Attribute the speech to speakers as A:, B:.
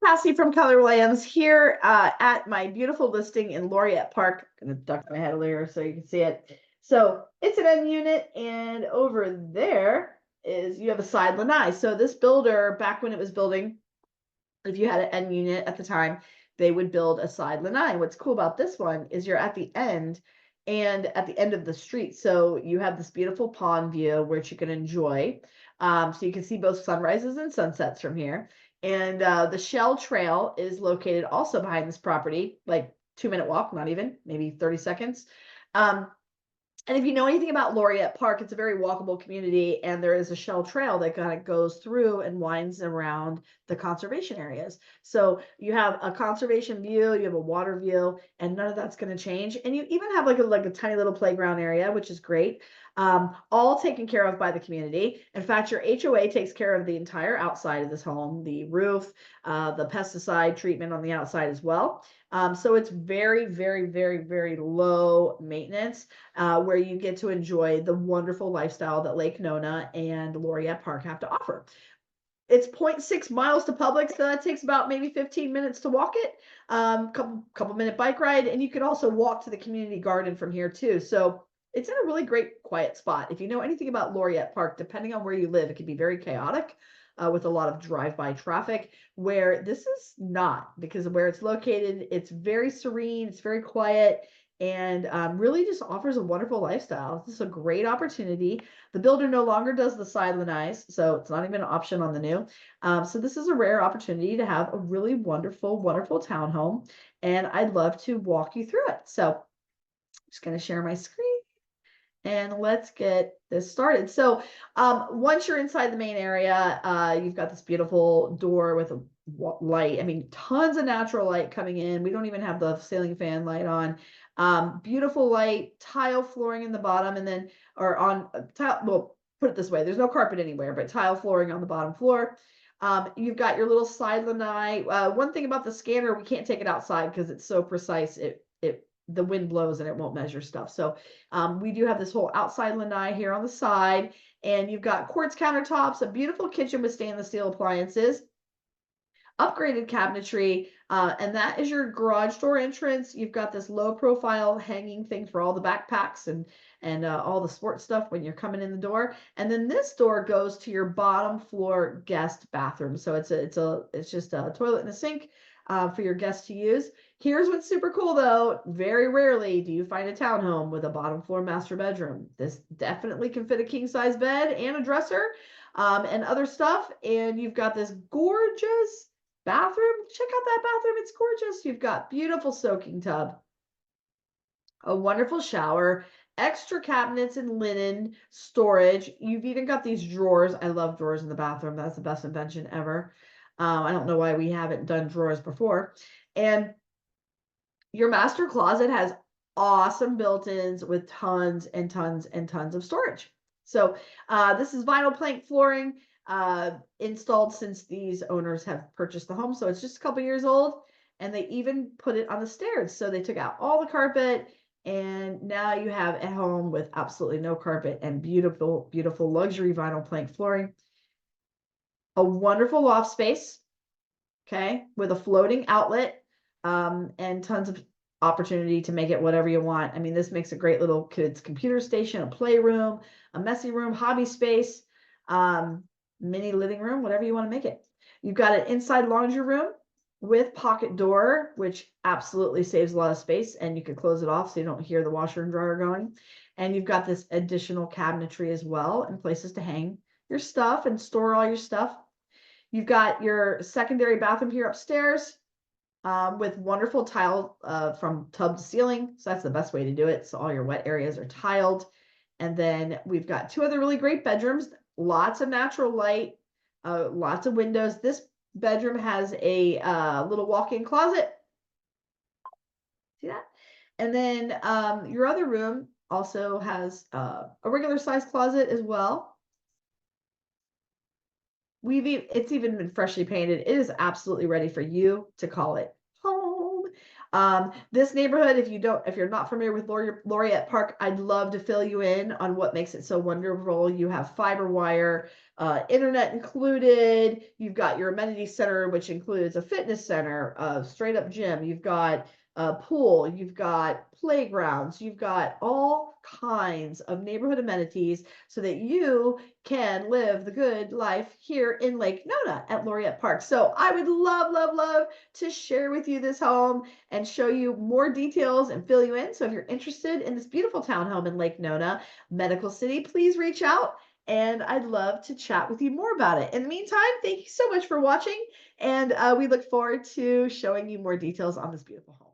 A: Cassie from Keller Williams here at my beautiful listing in Laureate Park. I'm going to duck my head a layer so you can see it. So it's an end unit, and over there is you have a side lanai. So this builder, back when it was building, if you had an end unit at the time, they would build a side lanai. What's cool about this one is you're at the end and at the end of the street. So you have this beautiful pond view, which you can enjoy. So you can see both sunrises and sunsets from here. And the Shell Trail is located also behind this property, like 2-minute walk, not even, maybe 30 seconds. And if you know anything about Laureate Park, it's a very walkable community, and there is a Shell Trail that kind of goes through and winds around the conservation areas. So you have a conservation view, you have a water view, and none of that's going to change. And you even have like a tiny little playground area, which is great. All taken care of by the community. In fact, your HOA takes care of the entire outside of this home, the roof, the pesticide treatment on the outside as well. So it's very, very, very, very low maintenance, where you get to enjoy the wonderful lifestyle that Lake Nona and Laureate Park have to offer. It's 0.6 miles to Publix, so that takes about maybe 15 minutes to walk it. Couple minute bike ride, and you can also walk to the community garden from here too. So it's in a really great quiet spot. If you know anything about Laureate Park, depending on where you live, it can be very chaotic. With a lot of drive-by traffic, where this is not, because of where it's located. It's very serene, it's very quiet, and really just offers a wonderful lifestyle. This is a great opportunity. The builder no longer does the side lanais, so it's not even an option on the new. So this is a rare opportunity to have a really wonderful, wonderful townhome, and I'd love to walk you through it. So I'm just going to share my screen. And let's get this started. So once you're inside the main area, you've got this beautiful door with a light. I mean, tons of natural light coming in. We don't even have the ceiling fan light on. Beautiful light, tile flooring in the bottom, and then, or on tile, well, put it this way, there's no carpet anywhere, but tile flooring on the bottom floor. You've got your little side lanai. One thing about the scanner, we can't take it outside because it's so precise. The wind blows and it won't measure stuff. So we do have this whole outside lanai here on the side, and you've got quartz countertops, a beautiful kitchen with stainless steel appliances, upgraded cabinetry, and that is your garage door entrance. You've got this low profile hanging thing for all the backpacks and all the sports stuff when you're coming in the door. And then this door goes to your bottom floor guest bathroom. So it's just a toilet and a sink for your guests to use. Here's what's super cool though. Very rarely do you find a townhome with a bottom floor master bedroom. This definitely can fit a king size bed and a dresser and other stuff. And you've got this gorgeous bathroom. Check out that bathroom. It's gorgeous. You've got beautiful soaking tub, a wonderful shower, extra cabinets and linen storage. You've even got these drawers. I love drawers in the bathroom. That's the best invention ever. I don't know why we haven't done drawers before. And your master closet has awesome built-ins with tons and tons and tons of storage. So this is vinyl plank flooring installed since these owners have purchased the home. So it's just a couple years old, and they even put it on the stairs. So they took out all the carpet, and now you have a home with absolutely no carpet and beautiful, beautiful luxury vinyl plank flooring. A wonderful loft space, okay, with a floating outlet. And tons of opportunity to make it whatever you want. I mean, this makes a great little kids computer station, a playroom, a messy room, hobby space, mini living room, whatever you want to make it. You've got an inside laundry room with pocket door, which absolutely saves a lot of space, and you can close it off so you don't hear the washer and dryer going. And you've got this additional cabinetry as well, and places to hang your stuff and store all your stuff. You've got your secondary bathroom here upstairs, with wonderful tile from tub to ceiling. So that's the best way to do it. So all your wet areas are tiled. And then we've got 2 other really great bedrooms, lots of natural light, lots of windows. This bedroom has a little walk-in closet. See that? And then your other room also has a regular size closet as well. It's even been freshly painted. It is absolutely ready for you to call it home. This neighborhood, if you're not familiar with Laureate Park, I'd love to fill you in on what makes it so wonderful. You have fiber wire, internet included. You've got your amenity center, which includes a fitness center, a straight up gym. You've got a pool. You've got playgrounds. You've got all kinds of neighborhood amenities so that you can live the good life here in Lake Nona at Laureate Park. So I would love, love, love to share with you this home and show you more details and fill you in. So if you're interested in this beautiful townhome in Lake Nona, Medical City, please reach out and I'd love to chat with you more about it. In the meantime, thank you so much for watching, and we look forward to showing you more details on this beautiful home.